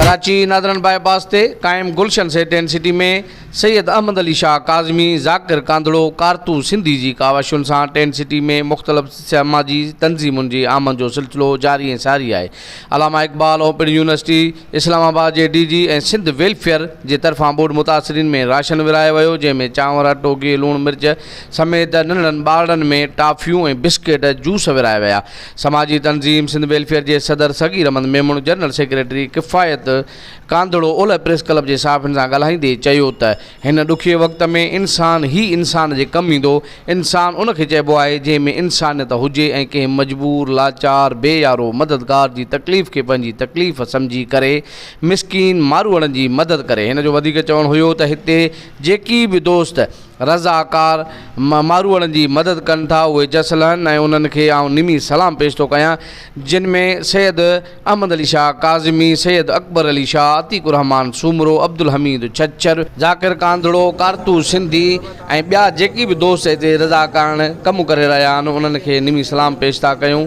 Karachi northern bypass ते कायम गुलशन से टेंट सिटी में सैयद अहमद अली शाह काज़मी ज़ाकिर कांदड़ो कारतू सिंधी जी कावशुन सां टेंट सिटी में मुख़्तलिफ़ समाजी तंज़ीमुनि जी आमद जो सिलसिलो जारी ऐं सारी आहे। अलामा इक़बाल ओपन यूनिवर्सिटी इस्लामाबाद जे DG ऐं सिंध वेलफेयर जे तरफ़ां बोर्ड मुतासिरीन में राशन विरायो वियो, जंहिंमें चांवर, अटो, गिहु, लूण मिर्च समेत नंढड़नि ॿारनि में टाफियूं ऐं बिस्किट जूस विराया विया। समाजी तंज़ीम सिंध वेलफेयर जे सदर सगीर अहमद मेमून जनरल सेक्रेटरी किफ़ायत कांदड़ो ओलह प्रेस क्लब जे साफ़िन सां ॻाल्हाईंदे चयो त हिन ॾुखिये वक़्त में इंसान ही इंसान जे कमु ईंदो। इंसान उनखे चइबो आहे जंहिंमें इंसानियत हुजे ऐं कंहिं मजबूर, लाचार, बेयारो, मददगार जी तकलीफ़ खे पंहिंजी तकलीफ़ सम्झी करे मिसकीन मारूअड़नि जी मदद करे। हिन जो वधीक चवणु हुयो त हिते जेकी बि दोस्त रज़ाकार मारूअड़नि जी मदद कनि था उहे जसल आहिनि ऐं उन्हनि खे आउं निमी सलाम पेश थो कयां, जिन में सैयद अहमद अली शाह काज़मी, सैयद अकबर अली शाह, अतीकुर रहमान सूमरो, अब्दुल हमीद छच्छर, ज़ाकिर कांदड़ो, कारतू सिंधी ऐं ॿिया जेकी बि दोस्त हिते रज़ाकार कमु करे रहिया आहिनि उन्हनि खे निमी सलाम पेश था कयूं।